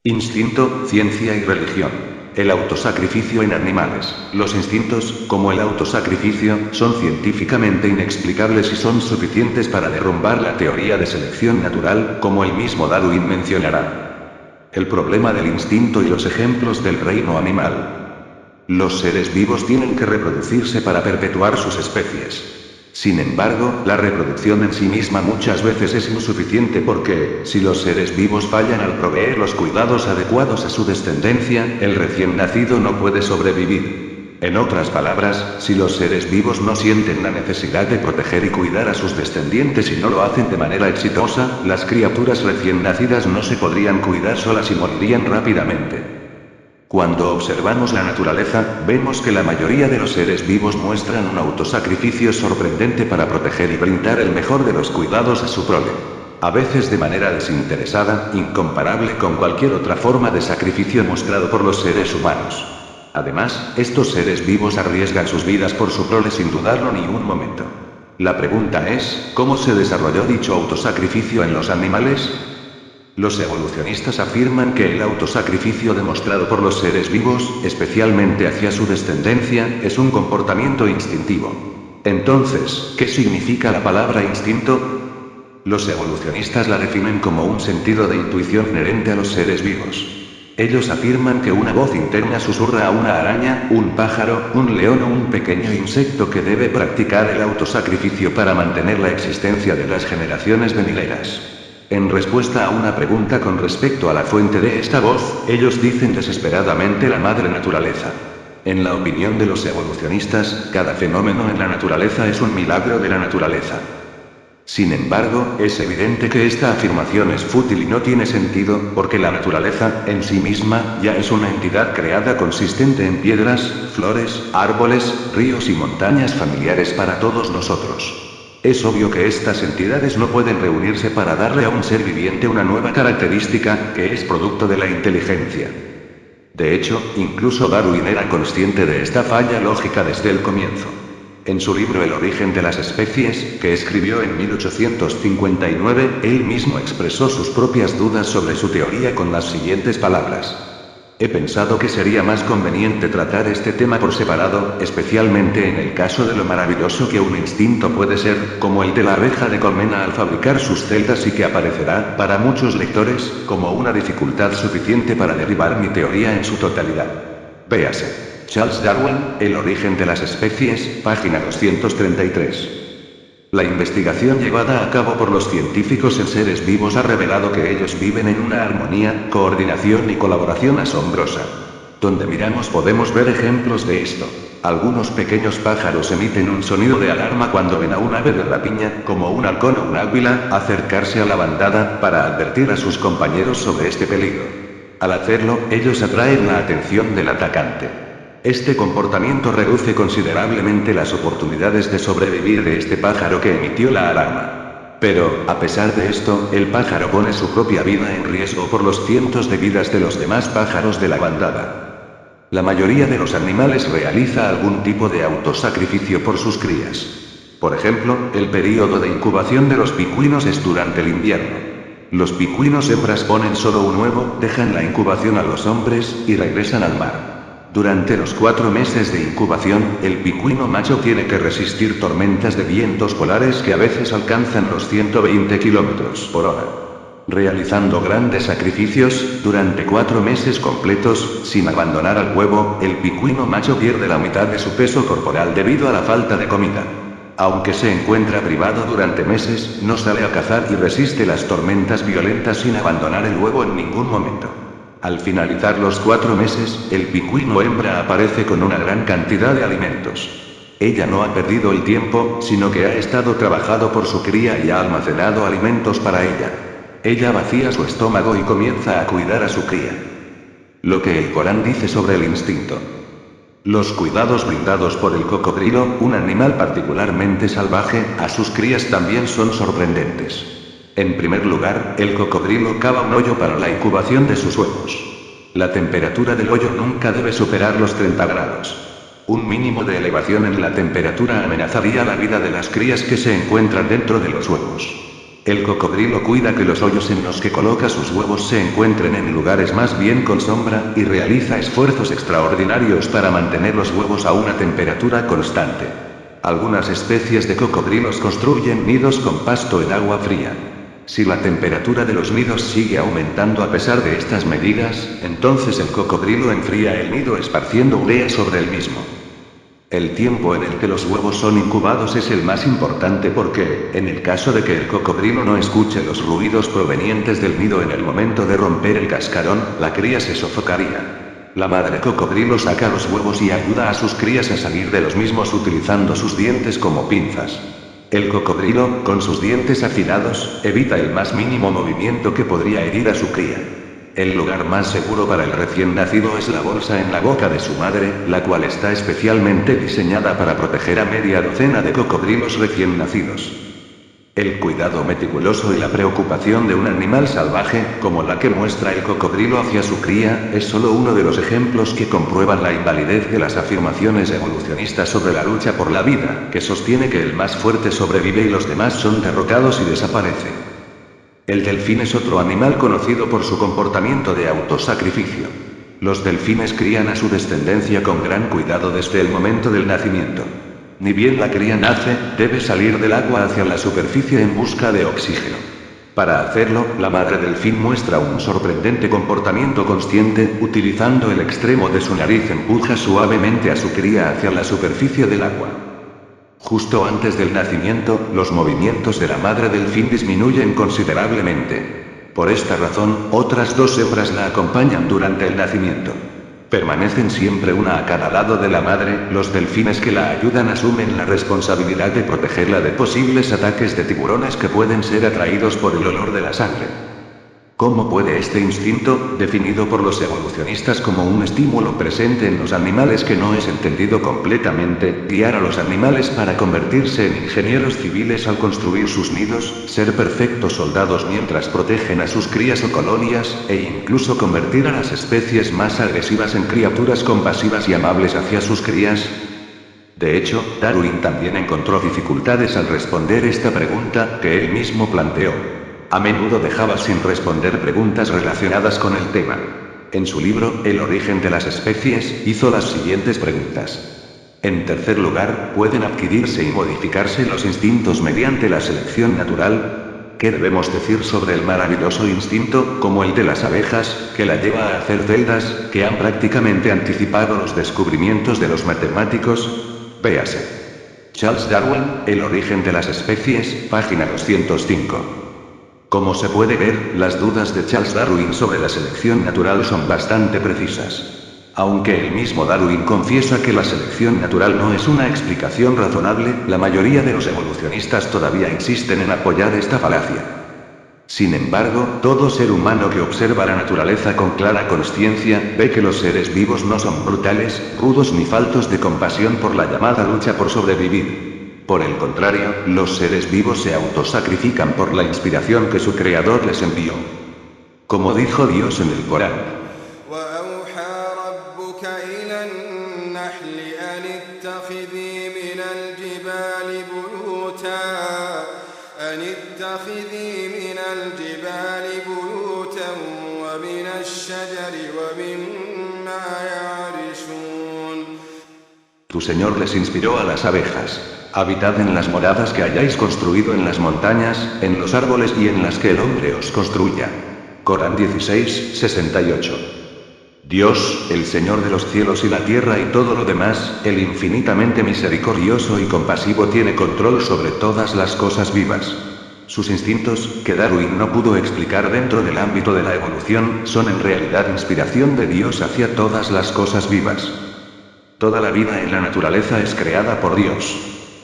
Instinto, ciencia y religión. El autosacrificio en animales. Los instintos, como el autosacrificio, son científicamente inexplicables y son suficientes para derrumbar la teoría de selección natural, como el mismo Darwin mencionará. El problema del instinto y los ejemplos del reino animal. Los seres vivos tienen que reproducirse para perpetuar sus especies. Sin embargo, la reproducción en sí misma muchas veces es insuficiente porque, si los seres vivos fallan al proveer los cuidados adecuados a su descendencia, el recién nacido no puede sobrevivir. En otras palabras, si los seres vivos no sienten la necesidad de proteger y cuidar a sus descendientes y no lo hacen de manera exitosa, las criaturas recién nacidas no se podrían cuidar solas y morirían rápidamente. Cuando observamos la naturaleza, vemos que la mayoría de los seres vivos muestran un autosacrificio sorprendente para proteger y brindar el mejor de los cuidados a su prole. A veces de manera desinteresada, incomparable con cualquier otra forma de sacrificio mostrado por los seres humanos. Además, estos seres vivos arriesgan sus vidas por su prole sin dudarlo ni un momento. La pregunta es, ¿cómo se desarrolló dicho autosacrificio en los animales? Los evolucionistas afirman que el autosacrificio demostrado por los seres vivos, especialmente hacia su descendencia, es un comportamiento instintivo. Entonces, ¿qué significa la palabra instinto? Los evolucionistas la definen como un sentido de intuición inherente a los seres vivos. Ellos afirman que una voz interna susurra a una araña, un pájaro, un león o un pequeño insecto que debe practicar el autosacrificio para mantener la existencia de las generaciones venideras. En respuesta a una pregunta con respecto a la fuente de esta voz, ellos dicen desesperadamente la madre naturaleza. En la opinión de los evolucionistas, cada fenómeno en la naturaleza es un milagro de la naturaleza. Sin embargo, es evidente que esta afirmación es fútil y no tiene sentido, porque la naturaleza, en sí misma, ya es una entidad creada consistente en piedras, flores, árboles, ríos y montañas familiares para todos nosotros. Es obvio que estas entidades no pueden reunirse para darle a un ser viviente una nueva característica, que es producto de la inteligencia. De hecho, incluso Darwin era consciente de esta falla lógica desde el comienzo. En su libro El origen de las especies, que escribió en 1859, él mismo expresó sus propias dudas sobre su teoría con las siguientes palabras. He pensado que sería más conveniente tratar este tema por separado, especialmente en el caso de lo maravilloso que un instinto puede ser, como el de la abeja de colmena al fabricar sus celdas y que aparecerá, para muchos lectores, como una dificultad suficiente para derribar mi teoría en su totalidad. Véase. Charles Darwin, El origen de las especies, página 233. La investigación llevada a cabo por los científicos en seres vivos ha revelado que ellos viven en una armonía, coordinación y colaboración asombrosa. Donde miramos podemos ver ejemplos de esto. Algunos pequeños pájaros emiten un sonido de alarma cuando ven a un ave de rapiña, como un halcón o un águila, acercarse a la bandada, para advertir a sus compañeros sobre este peligro. Al hacerlo, ellos atraen la atención del atacante. Este comportamiento reduce considerablemente las oportunidades de sobrevivir de este pájaro que emitió la alarma. Pero, a pesar de esto, el pájaro pone su propia vida en riesgo por los cientos de vidas de los demás pájaros de la bandada. La mayoría de los animales realiza algún tipo de autosacrificio por sus crías. Por ejemplo, el período de incubación de los pingüinos es durante el invierno. Los pingüinos hembras ponen solo un huevo, dejan la incubación a los hombres, y regresan al mar. Durante los 4 meses de incubación, el pingüino macho tiene que resistir tormentas de vientos polares que a veces alcanzan los 120 kilómetros por hora. Realizando grandes sacrificios, durante 4 meses completos, sin abandonar al huevo, el pingüino macho pierde la mitad de su peso corporal debido a la falta de comida. Aunque se encuentra privado durante meses, no sale a cazar y resiste las tormentas violentas sin abandonar el huevo en ningún momento. Al finalizar los 4 meses, el pingüino hembra aparece con una gran cantidad de alimentos. Ella no ha perdido el tiempo, sino que ha estado trabajando por su cría y ha almacenado alimentos para ella. Ella vacía su estómago y comienza a cuidar a su cría. Lo que el Corán dice sobre el instinto. Los cuidados brindados por el cocodrilo, un animal particularmente salvaje, a sus crías también son sorprendentes. En primer lugar, el cocodrilo cava un hoyo para la incubación de sus huevos. La temperatura del hoyo nunca debe superar los 30 grados. Un mínimo de elevación en la temperatura amenazaría la vida de las crías que se encuentran dentro de los huevos. El cocodrilo cuida que los hoyos en los que coloca sus huevos se encuentren en lugares más bien con sombra, y realiza esfuerzos extraordinarios para mantener los huevos a una temperatura constante. Algunas especies de cocodrilos construyen nidos con pasto en agua fría. Si la temperatura de los nidos sigue aumentando a pesar de estas medidas, entonces el cocodrilo enfría el nido esparciendo urea sobre el mismo. El tiempo en el que los huevos son incubados es el más importante porque, en el caso de que el cocodrilo no escuche los ruidos provenientes del nido en el momento de romper el cascarón, la cría se sofocaría. La madre cocodrilo saca los huevos y ayuda a sus crías a salir de los mismos utilizando sus dientes como pinzas. El cocodrilo, con sus dientes afilados, evita el más mínimo movimiento que podría herir a su cría. El lugar más seguro para el recién nacido es la bolsa en la boca de su madre, la cual está especialmente diseñada para proteger a media docena de cocodrilos recién nacidos. El cuidado meticuloso y la preocupación de un animal salvaje, como la que muestra el cocodrilo hacia su cría, es solo uno de los ejemplos que comprueban la invalidez de las afirmaciones evolucionistas sobre la lucha por la vida, que sostiene que el más fuerte sobrevive y los demás son derrotados y desaparecen. El delfín es otro animal conocido por su comportamiento de autosacrificio. Los delfines crían a su descendencia con gran cuidado desde el momento del nacimiento. Ni bien la cría nace, debe salir del agua hacia la superficie en busca de oxígeno. Para hacerlo, la madre delfín muestra un sorprendente comportamiento consciente, utilizando el extremo de su nariz empuja suavemente a su cría hacia la superficie del agua. Justo antes del nacimiento, los movimientos de la madre delfín disminuyen considerablemente. Por esta razón, otras dos hembras la acompañan durante el nacimiento. Permanecen siempre una a cada lado de la madre, los delfines que la ayudan asumen la responsabilidad de protegerla de posibles ataques de tiburones que pueden ser atraídos por el olor de la sangre. ¿Cómo puede este instinto, definido por los evolucionistas como un estímulo presente en los animales que no es entendido completamente, guiar a los animales para convertirse en ingenieros civiles al construir sus nidos, ser perfectos soldados mientras protegen a sus crías o colonias, e incluso convertir a las especies más agresivas en criaturas compasivas y amables hacia sus crías? De hecho, Darwin también encontró dificultades al responder esta pregunta, que él mismo planteó. A menudo dejaba sin responder preguntas relacionadas con el tema. En su libro, El origen de las especies, hizo las siguientes preguntas. En tercer lugar, ¿pueden adquirirse y modificarse los instintos mediante la selección natural? ¿Qué debemos decir sobre el maravilloso instinto, como el de las abejas, que la lleva a hacer celdas, que han prácticamente anticipado los descubrimientos de los matemáticos? Véase. Charles Darwin, El origen de las especies, página 205. Como se puede ver, las dudas de Charles Darwin sobre la selección natural son bastante precisas. Aunque el mismo Darwin confiesa que la selección natural no es una explicación razonable, la mayoría de los evolucionistas todavía insisten en apoyar esta falacia. Sin embargo, todo ser humano que observa la naturaleza con clara consciencia, ve que los seres vivos no son brutales, rudos ni faltos de compasión por la llamada lucha por sobrevivir. Por el contrario, los seres vivos se autosacrifican por la inspiración que su creador les envió. Como dijo Dios en el Corán. Tu Señor les inspiró a las abejas. Habitad en las moradas que hayáis construido en las montañas, en los árboles y en las que el hombre os construya. Corán 16, 68. Dios, el Señor de los cielos y la tierra y todo lo demás, el infinitamente misericordioso y compasivo tiene control sobre todas las cosas vivas. Sus instintos, que Darwin no pudo explicar dentro del ámbito de la evolución, son en realidad inspiración de Dios hacia todas las cosas vivas. Toda la vida en la naturaleza es creada por Dios.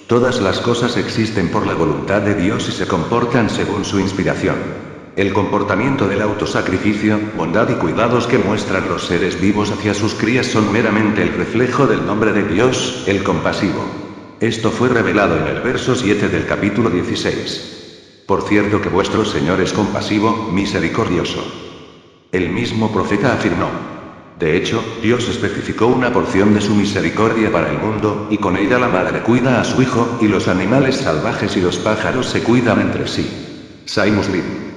Todas las cosas existen por la voluntad de Dios y se comportan según su inspiración. El comportamiento del autosacrificio, bondad y cuidados que muestran los seres vivos hacia sus crías son meramente el reflejo del nombre de Dios, el compasivo. Esto fue revelado en el verso 7 del capítulo 16. Por cierto que vuestro Señor es compasivo, misericordioso. El mismo profeta afirmó. De hecho, Dios especificó una porción de su misericordia para el mundo, y con ella la madre cuida a su hijo, y los animales salvajes y los pájaros se cuidan entre sí. Sai Muslim.